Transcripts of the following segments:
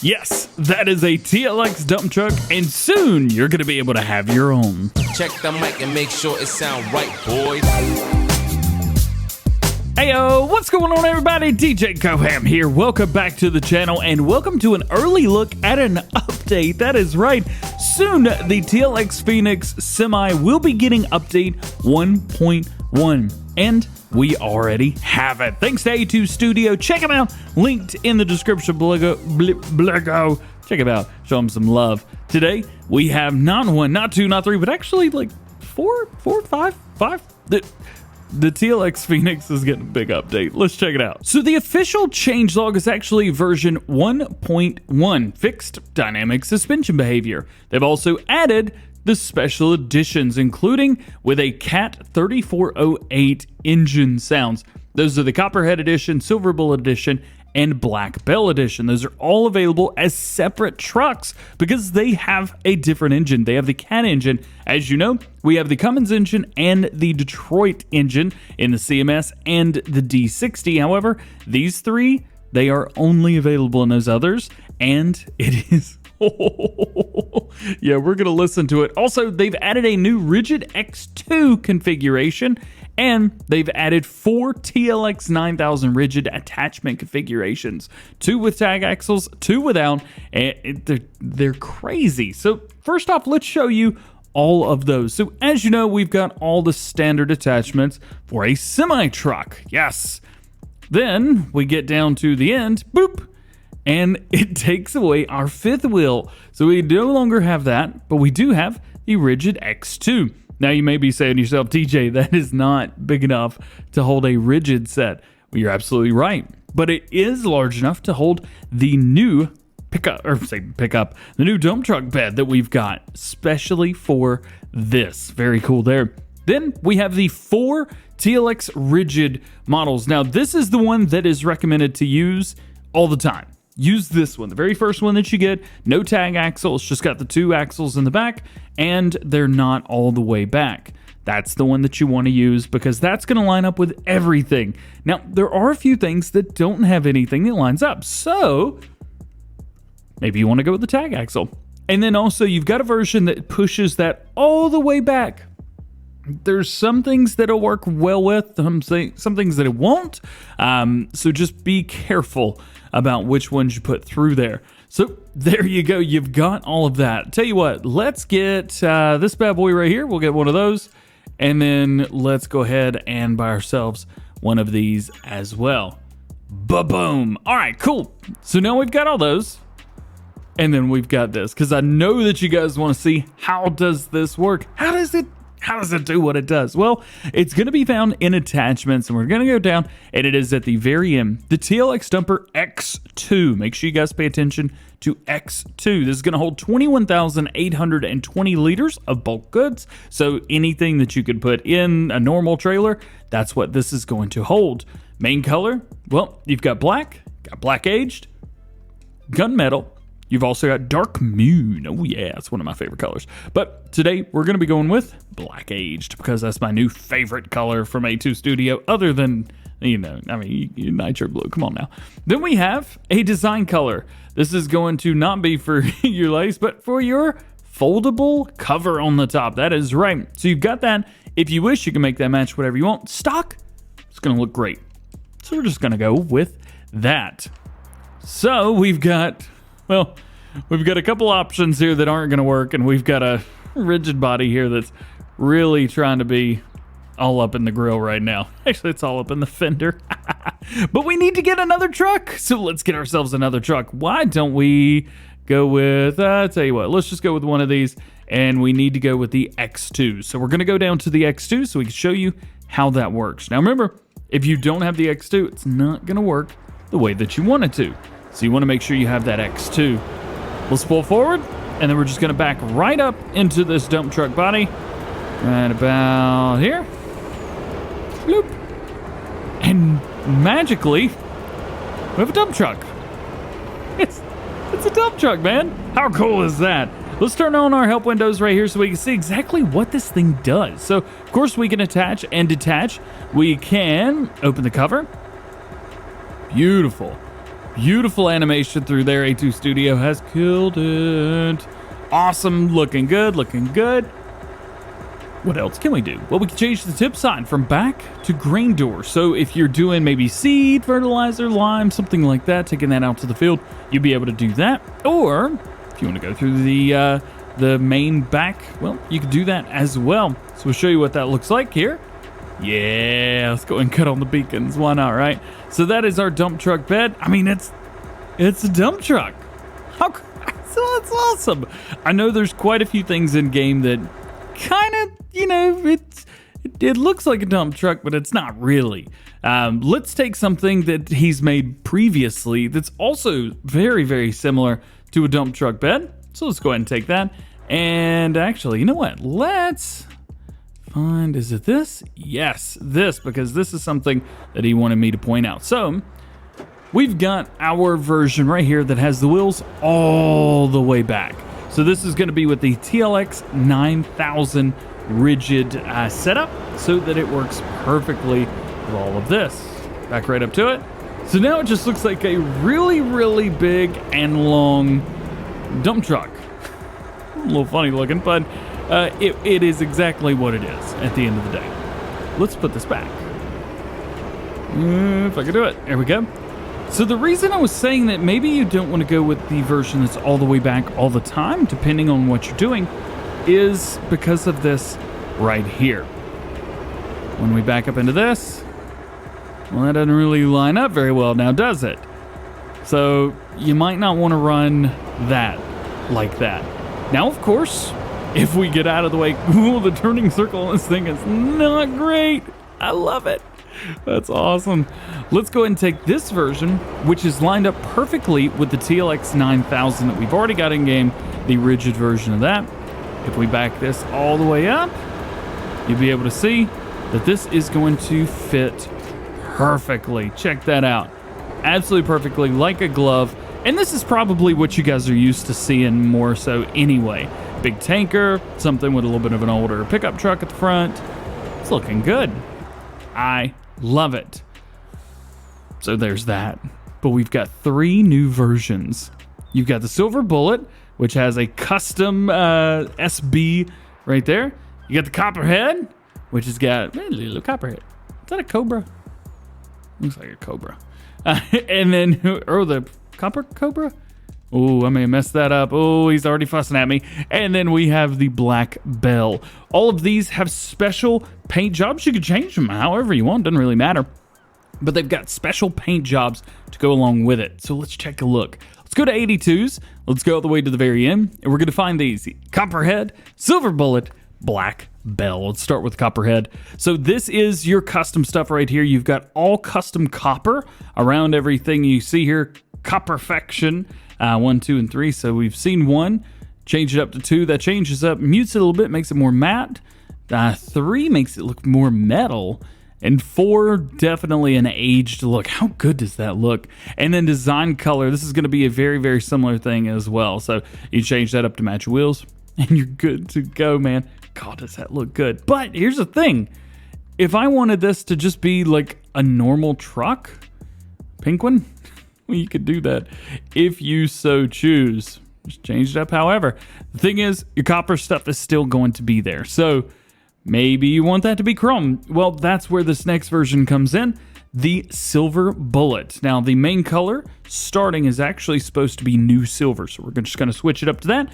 Yes, that is a TLX dump truck, and soon you're going to be able to have your own. Check the mic and make sure it sound right, boys. Heyo, what's going on everybody? DjGoHam here. Welcome back to the channel and welcome to an early look at an update. That is right. Soon the TLX Phoenix Semi will be getting update 1.1 and we already have it. Thanks to A2 Studio. Check them out. Linked in the description below. Check them out. Show them some love. Today we have not one, not two, not three, but actually like four, five. The TLX Phoenix is getting a big update. Let's check it out. So the official changelog is actually version 1.1, fixed dynamic suspension behavior. They've also added the special editions, including with a CAT 3408 engine sounds. Those are the Copperhead Edition, Silver Bullet Edition, and Black Belle Edition. Those are all available as separate trucks because they have a different engine. They have the CAT engine. As you know, we have the Cummins engine and the Detroit engine in the CMS and the D60. However, these three, they are only available in those others, and it is... yeah, we're going to listen to it. Also, they've added a new Rigid X2 configuration, and they've added 4 TLX 9000 rigid attachment configurations. 2 with tag axles, 2 without, and they're crazy. So first off, let's show you all of those. So as you know, we've got all the standard attachments for a semi-truck. Yes. Then we get down to the end, boop, and it takes away our fifth wheel. So we no longer have that, but we do have the Rigid X2. Now you may be saying to yourself, DJ, that is not big enough to hold a rigid set. Well, you're absolutely right, but it is large enough to hold the new the new dump truck bed that we've got, especially for this. Very cool there. Then we have the 4 TLX rigid models. Now this is the one that is recommended to use all the time. Use this one, the very first one that you get. No tag axle, it's just got the 2 axles in the back, and they're not all the way back. That's the one that you want to use because that's going to line up with everything. Now, there are a few things that don't have anything that lines up, so maybe you want to go with the tag axle. And then also, you've got a version that pushes that all the way back. There's some things that'll work well with, some things that it won't. So just be careful about which ones you put through there. So there you go. You've got all of that. Tell you what, let's get this bad boy right here. We'll get one of those. And then let's go ahead and buy ourselves one of these as well. Ba-boom. All right, cool. So now we've got all those. And then we've got this because I know that you guys want to see how does this work? How does it do what it does? Well, it's going to be found in attachments, and we're going to go down, and it is at the very end. The TLX Dumper X2. Make sure you guys pay attention to X2. This is going to hold 21,820 liters of bulk goods. So anything that you could put in a normal trailer, that's what this is going to hold. Main color, well, you've got black aged, gunmetal. You've also got dark moon. Oh yeah, it's one of my favorite colors. But today we're going to be going with black aged because that's my new favorite color from A2 Studio other than, nitro blue. Come on now. Then we have a design color. This is going to not be for your lace, but for your foldable cover on the top. That is right. So you've got that. If you wish, you can make that match whatever you want. Stock, it's going to look great. So we're just going to go with that. So we've got a couple options here that aren't going to work, and we've got a rigid body here that's really trying to be all up in the grill right now. Actually, it's all up in the fender. But we need to get another truck, so let's get ourselves another truck. Why don't we go with, I'll tell you what, let's just go with one of these, and we need to go with the X2. So we're going to go down to the X2 so we can show you how that works. Now remember, if you don't have the X2, it's not going to work the way that you want it to. So you want to make sure you have that X2. Let's pull forward, and then we're just going to back right up into this dump truck body. Right about here. Bloop. And magically, we have a dump truck. It's a dump truck, man. How cool is that? Let's turn on our help windows right here so we can see exactly what this thing does. So, of course, we can attach and detach. We can open the cover. Beautiful. Beautiful animation through there. A2 Studio has killed it. Awesome, looking good, looking good. What else can we do? Well, we can change the tip sign from back to grain door. So if you're doing maybe seed, fertilizer, lime, something like that, taking that out to the field, you'll be able to do that. Or if you want to go through the main back, well, you can do that as well. So we'll show you what that looks like here. Yeah, let's go and cut on the beacons. Why not, right? So that is our dump truck bed. I mean, it's a dump truck. So that's awesome. I know there's quite a few things in game that kind of, it looks like a dump truck, but it's not really. Let's take something that he's made previously that's also very, very similar to a dump truck bed. So let's go ahead and take that. And actually, you know what? Let's find, is it this? Yes, this, because this is something that he wanted me to point out. So we've got our version right here that has the wheels all the way back. So this is going to be with the TLX 9000 rigid setup so that it works perfectly with all of this. Back right up to it. So now it just looks like a really, really big and long dump truck. A little funny looking, but it is exactly what it is at the end of the day. Let's put this back. If I can do it. There we go. So the reason I was saying that maybe you don't want to go with the version that's all the way back all the time, depending on what you're doing, is because of this right here. When we back up into this, well, that doesn't really line up very well now, does it? So you might not want to run that like that. Now, of course, if we get out of the way, ooh, the turning circle on this thing is not great. I love it. That's awesome. Let's go ahead and take this version, which is lined up perfectly with the TLX 9000 that we've already got in game, the rigid version of that. If we back this all the way up, you'll be able to see that this is going to fit perfectly. Check that out. Absolutely perfectly, like a glove. And this is probably what you guys are used to seeing more so anyway. Big tanker, something with a little bit of an older pickup truck at the front. It's looking good. I love it. So there's that. But we've got 3 new versions. You've got the Silver Bullet, which has a custom SB right there. You got the Copperhead, which has got a little Copperhead. Is that a Cobra? Looks like a Cobra. And then, or the Copper Cobra? Oh, I may have messed that up. Oh, he's already fussing at me. And then we have the Black Belle. All of these have special paint jobs. You can change them however you want. Doesn't really matter. But they've got special paint jobs to go along with it. So let's take a look. Let's go to 82s. Let's go all the way to the very end. And we're going to find these. Copperhead, Silver Bullet, Black Belle. Let's start with Copperhead. So this is your custom stuff right here. You've got all custom copper around everything you see here. Copperfection. 1, 2, and 3. So we've seen 1, change it up to 2. That changes up, mutes it a little bit, makes it more matte. 3 makes it look more metal. And 4, definitely an aged look. How good does that look? And then design color. This is going to be a very, very similar thing as well. So you change that up to match wheels, and you're good to go, man. God, does that look good. But here's the thing. If I wanted this to just be like a normal truck, pink one, you could do that if you so choose. Just change it up however. The thing is, your copper stuff is still going to be there. So maybe you want that to be chrome. Well, that's where this next version comes in. The Silver Bullet. Now, the main color starting is actually supposed to be new silver. So we're just going to switch it up to that.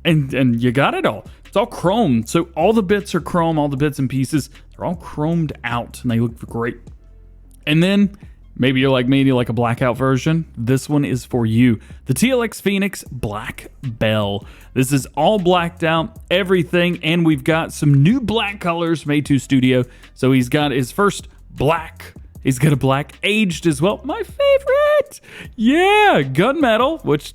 And you got it all. It's all chrome. So all the bits are chrome, all the bits and pieces. They're all chromed out and they look great. And then maybe you're like me and you like a blackout version. This one is for you. The TLX Phoenix Black Belle. This is all blacked out, everything, and we've got some new black colors from A2 Studio. So he's got his first black. He's got a black aged as well. My favorite. Yeah, gunmetal, which,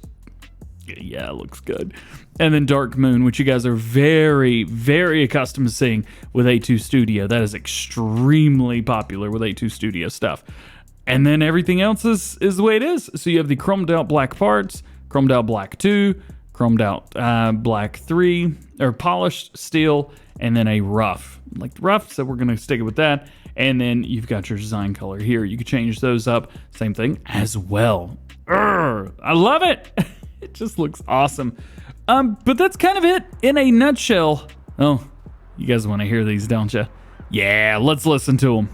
yeah, looks good. And then Dark Moon, which you guys are very, very accustomed to seeing with A2 Studio. That is extremely popular with A2 Studio stuff. And then everything else is the way it is. So you have the chromed out black parts, chromed out black 2, chromed out black 3, or polished steel, and then a rough. Like rough, so we're going to stick it with that. And then you've got your design color here. You can change those up. Same thing as well. I love it. It just looks awesome. But that's kind of it in a nutshell. Oh, you guys want to hear these, don't you? Yeah, let's listen to them.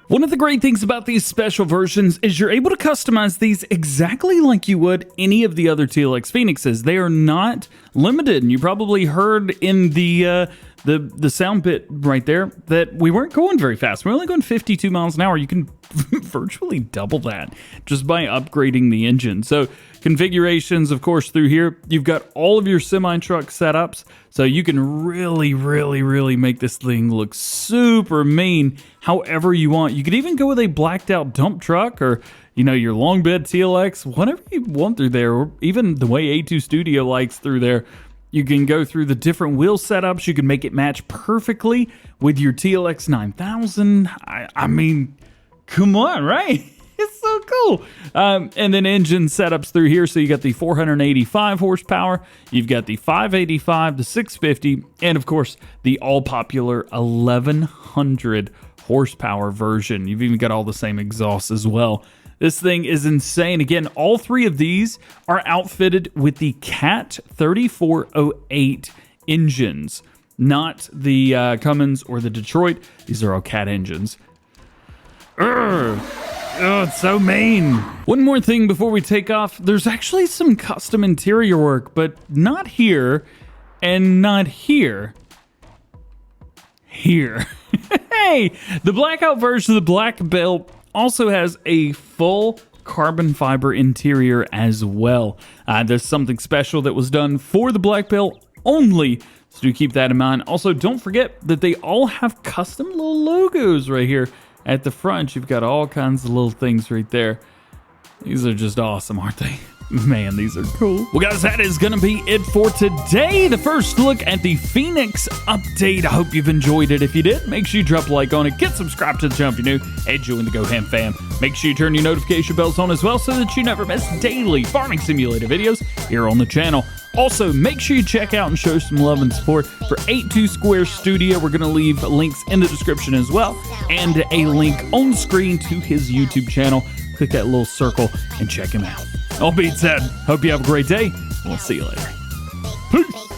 One of the great things about these special versions is you're able to customize these exactly like you would any of the other TLX Phoenixes. They are not limited, and you probably heard in the sound bit right there that we weren't going very fast. We're only going 52 miles an hour. You can virtually double that just by upgrading the engine. So configurations, of course, through here, you've got all of your semi-truck setups, so you can really make this thing look super mean however you want. You could even go with a blacked out dump truck, or your long bed TLX, whatever you want through there, or even the way A2 Studio likes through there. You can go through the different wheel setups. You can make it match perfectly with your TLX 9000. I mean, come on, right? It's so cool. And then engine setups through here. So you got the 485 horsepower. You've got the 585, the 650, and of course, the all-popular 1100 horsepower version. You've even got all the same exhausts as well. This thing is insane. Again, all three of these are outfitted with the CAT 3408 engines, not the Cummins or the Detroit. These are all CAT engines. Oh, it's so mean. One more thing before we take off. There's actually some custom interior work, but not here and not here. Here. Hey, the blackout version of the Black Belle also has a full carbon fiber interior as well. There's something special that was done for the Black Belle only, so do keep that in mind. Also, don't forget that they all have custom little logos right here at the front. You've got all kinds of little things right there. These are just awesome, aren't they? Man, these are cool. Well, guys, that is going to be it for today. The first look at the Phoenix update. I hope you've enjoyed it. If you did, make sure you drop a like on it. Get subscribed to the channel if you're new. And join the GoHam fam. Make sure you turn your notification bells on as well so that you never miss daily farming simulator videos here on the channel. Also, make sure you check out and show some love and support for 82 Square Studio. We're going to leave links in the description as well, and a link on screen to his YouTube channel. Click that little circle and check him out. All being said, hope you have a great day. We'll see you later. Peace.